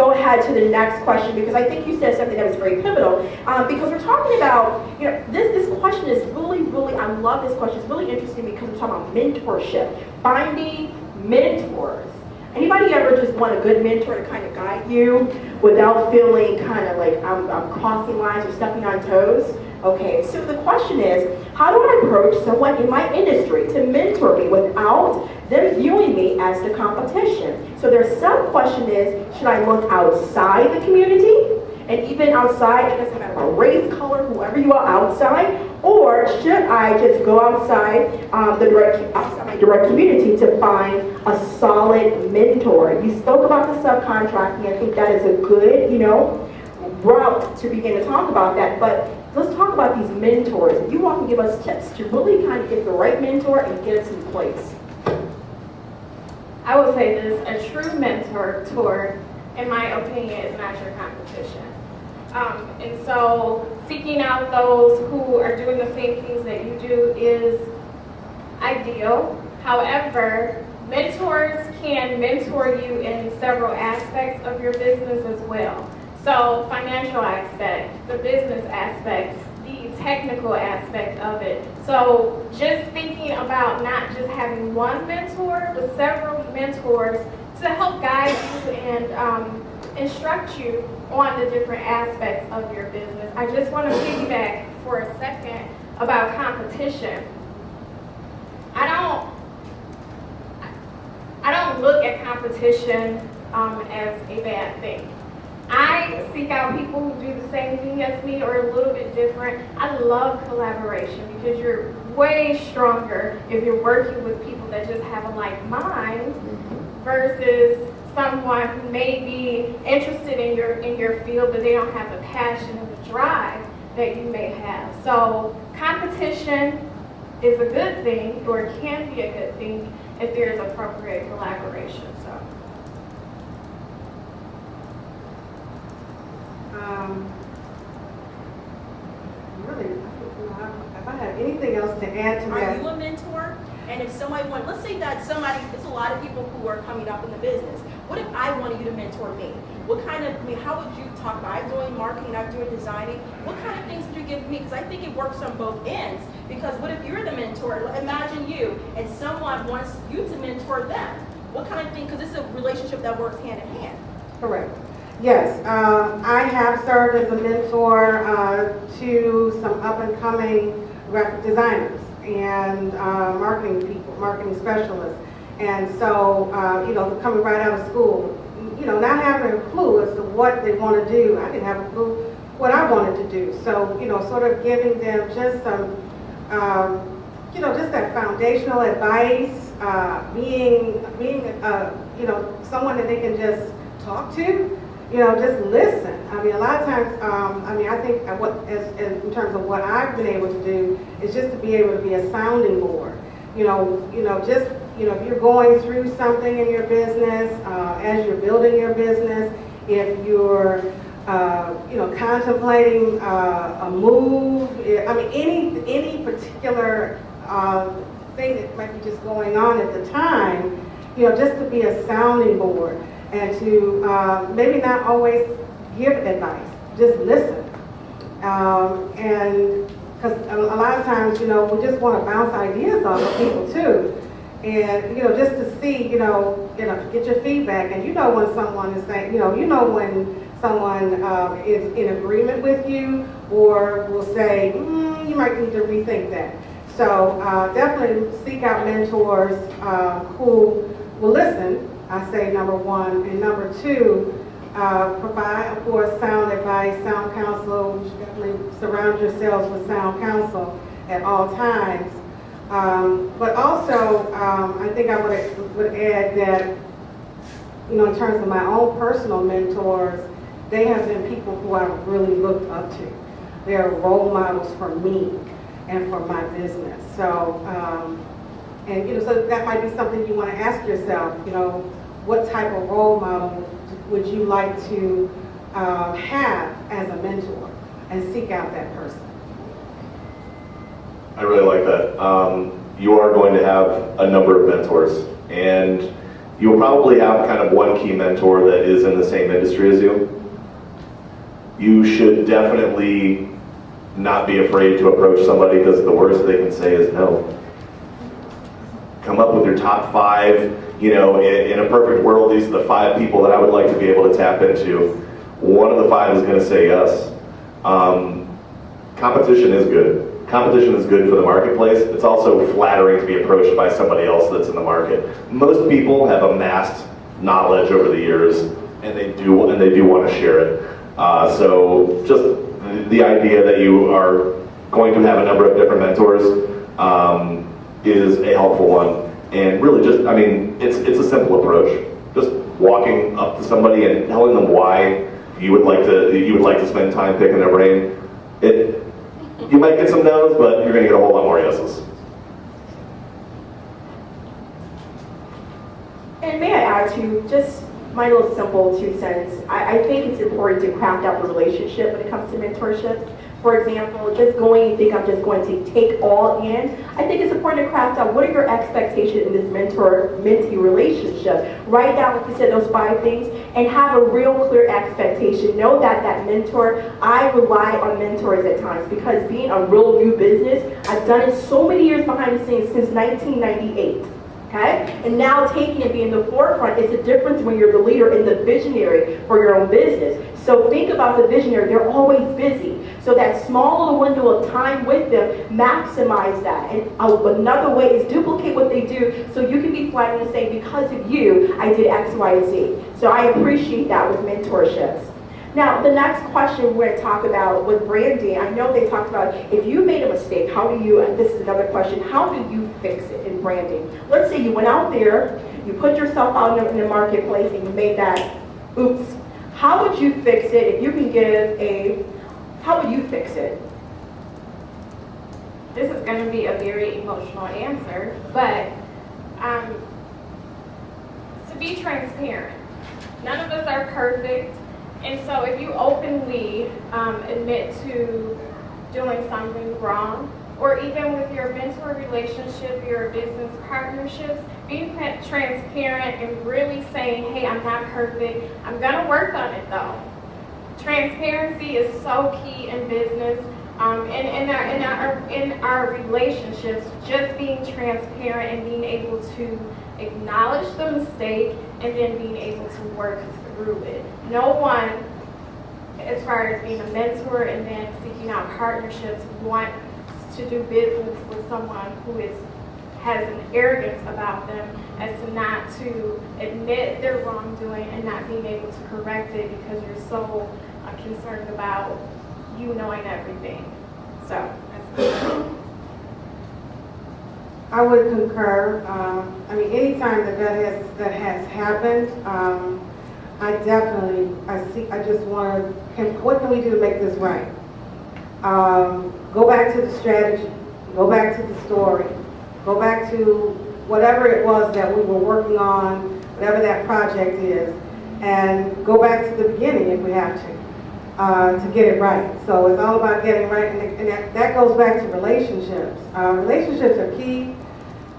go ahead to the next question because I think you said something that was very pivotal. Because we're talking about, this question is really, I love this question. It's really interesting because we're talking about mentorship, finding mentors. Anybody ever just want a good mentor to kind of guide you without feeling kind of like I'm crossing lines or stepping on toes? Okay, so the question is, how do I approach someone in my industry to mentor me without them viewing me as the competition? So their sub-question is, should I look outside the community? And even outside, it doesn't matter about race, color, whoever you are outside, or should I just go outside outside my direct community to find a solid mentor? You spoke about the subcontracting. I think that is a good, route to begin to talk about that. But let's talk about these mentors. If you want to give us tips to really kind of get the right mentor and get us in place. I would say this: a true mentor, in my opinion, is not your competition. And so seeking out those who are doing the same things that you do is ideal. However, mentors can mentor you in several aspects of your business as well. So financial aspect, the business aspect, the technical aspect of it. So just thinking about not just having one mentor, but several mentors to help guide you and instruct you on the different aspects of your business. I just want to piggyback for a second about competition. I don't look at competition as a bad thing. I seek out people who do the same thing as me or a little bit different. I love collaboration because you're way stronger if you're working with people that just have a like mind versus someone who may be interested in your field, but they don't have the passion and the drive that you may have. So competition is a good thing, or it can be a good thing if there's appropriate collaboration. So. Really, if I have anything else to add to that. Are you a mentor? And if somebody let's say that there's a lot of people who are coming up in the business. What if I wanted you to mentor me? How would you talk about, I'm doing marketing, I'm doing designing. What kind of things would you give me? Because I think it works on both ends. Because what if you're the mentor? Imagine you and someone wants you to mentor them. What kind of thing, because it's a relationship that works hand in hand. Correct. Yes, I have served as a mentor to some up-and-coming graphic designers and marketing people, marketing specialists. And so, coming right out of school, not having a clue as to what they want to do. I didn't have a clue what I wanted to do. So, sort of giving them just some, just that foundational advice, being someone that they can just talk to. Just listen. I mean, a lot of times, I think in terms of what I've been able to do is just to be able to be a sounding board. If you're going through something in your business, as you're building your business, if you're, contemplating a move, any particular thing that might be just going on at the time, just to be a sounding board. And to maybe not always give advice, just listen. And because a lot of times, we just want to bounce ideas off of people too. And, just to see, get your feedback. And when someone is saying, when someone is in agreement with you or will say, you might need to rethink that. So definitely seek out mentors who will listen. I say number one, and number two, provide, of course, sound advice, sound counsel. You should definitely surround yourselves with sound counsel at all times. But also, I think I would add that, in terms of my own personal mentors, they have been people who I've really looked up to. They're role models for me and for my business. So, so that might be something you want to ask yourself, what type of role model would you like to have as a mentor, and seek out that person. I really like that. You are going to have a number of mentors, and you'll probably have kind of one key mentor that is in the same industry as you. You should definitely not be afraid to approach somebody, because the worst they can say is no. Come up with your top 5, you know, in a perfect world, these are the 5 people that I would like to be able to tap into. One of the 5 is going to say yes. Competition is good. Competition is good for the marketplace. It's also flattering to be approached by somebody else that's in the market. Most people have amassed knowledge over the years, and they do want to share it. So just the idea that you are going to have a number of different mentors is a helpful one. And really just, I mean, it's a simple approach. Just walking up to somebody and telling them why you would like to spend time picking their brain. You might get some no's, but you're going to get a whole lot more yeses. And may I add to just my little simple 2 cents. I think it's important to craft out the relationship when it comes to mentorship. For example, just going and think I'm just going to take all in. I think it's important to craft out what are your expectations in this mentor-mentee relationship. Write down, like you said, those 5 things and have a real clear expectation. Know that that mentor, I rely on mentors at times because being a real new business, I've done it so many years behind the scenes since 1998. Okay? And now taking it being the forefront, it's a difference when you're the leader and the visionary for your own business. So think about the visionary, they're always busy. So that small little window of time with them, maximize that. And another way is duplicate what they do so you can be flattering and say, because of you, I did X, Y, and Z. So I appreciate that with mentorships. Now, the next question we're going to talk about with branding, I know they talked about if you made a mistake, how do you, and this is another question, how do you fix it in branding? Let's say you went out there, you put yourself out in the marketplace and you made that, oops. How would you fix it if you can give how would you fix it? This is going to be a very emotional answer, but to be transparent. None of us are perfect. And so if you openly admit to doing something wrong, or even with your mentor relationship, your business partnerships, being transparent and really saying, hey, I'm not perfect, I'm gonna work on it though. Transparency is so key in business. In our relationships, just being transparent and being able to acknowledge the mistake and then being able to work through it. No one, as far as being a mentor and then seeking out partnerships, wants to do business with someone who has an arrogance about them as to not to admit their wrongdoing and not being able to correct it because you're so concerned about you knowing everything. So that's I would concur. I mean, anytime that has happened, I just want to, what can we do to make this right? Go back to the strategy, go back to the story, go back to whatever it was that we were working on, whatever that project is, and go back to the beginning if we have to get it right. So it's all about getting right, and that goes back to relationships. Relationships are key.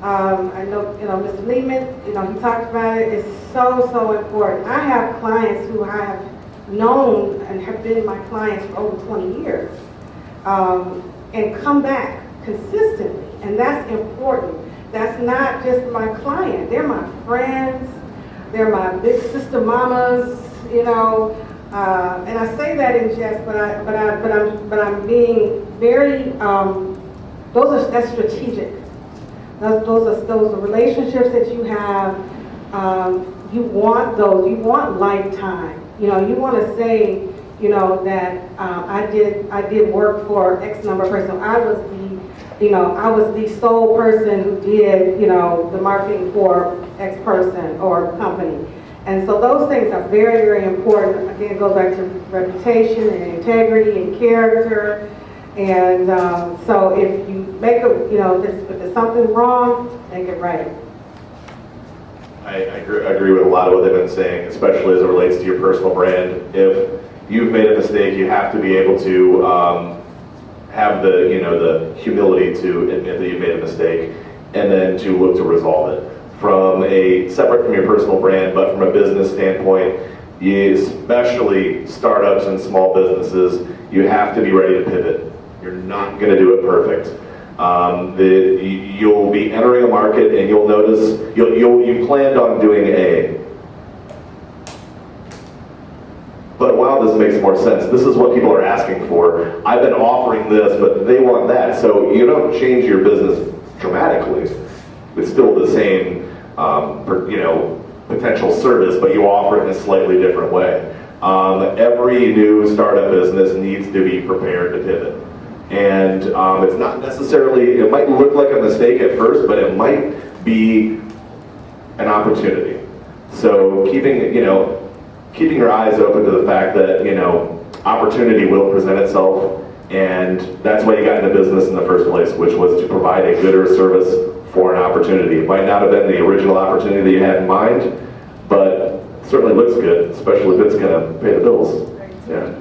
I know, Mr. Lehman, he talked about it. It's so important. I have clients who I have known and have been my clients for over 20 years, and come back consistently, and that's important. That's not just my client. They're my friends. They're my big sister mamas, and I say that in jest, but I'm being very. That's strategic. Those are relationships that you have. You want those. You want lifetime. You want to say, that I did work for X number of person. I was the sole person who did, the marketing for X person or company. And so those things are very, very important. Again, it goes back to reputation and integrity and character. And so if you make if there's something wrong, make it right. I agree with a lot of what they've been saying, especially as it relates to your personal brand. If you've made a mistake, you have to be able to have the humility to admit that you made a mistake, and then to look to resolve it. separate from your personal brand, but from a business standpoint, especially startups and small businesses, you have to be ready to pivot. You're not going to do it perfect. You'll be entering a market and you'll notice, you planned on doing A. But wow, this makes more sense. This is what people are asking for. I've been offering this, but they want that. So you don't change your business dramatically. It's still the same, potential service, but you offer it in a slightly different way. Every new startup business needs to be prepared to pivot. And it's not necessarily, it might look like a mistake at first, but it might be an opportunity. So keeping your eyes open to the fact that, opportunity will present itself, and that's why you got into business in the first place, which was to provide a good or service for an opportunity. It might not have been the original opportunity that you had in mind, but it certainly looks good, especially if it's going to pay the bills. Yeah.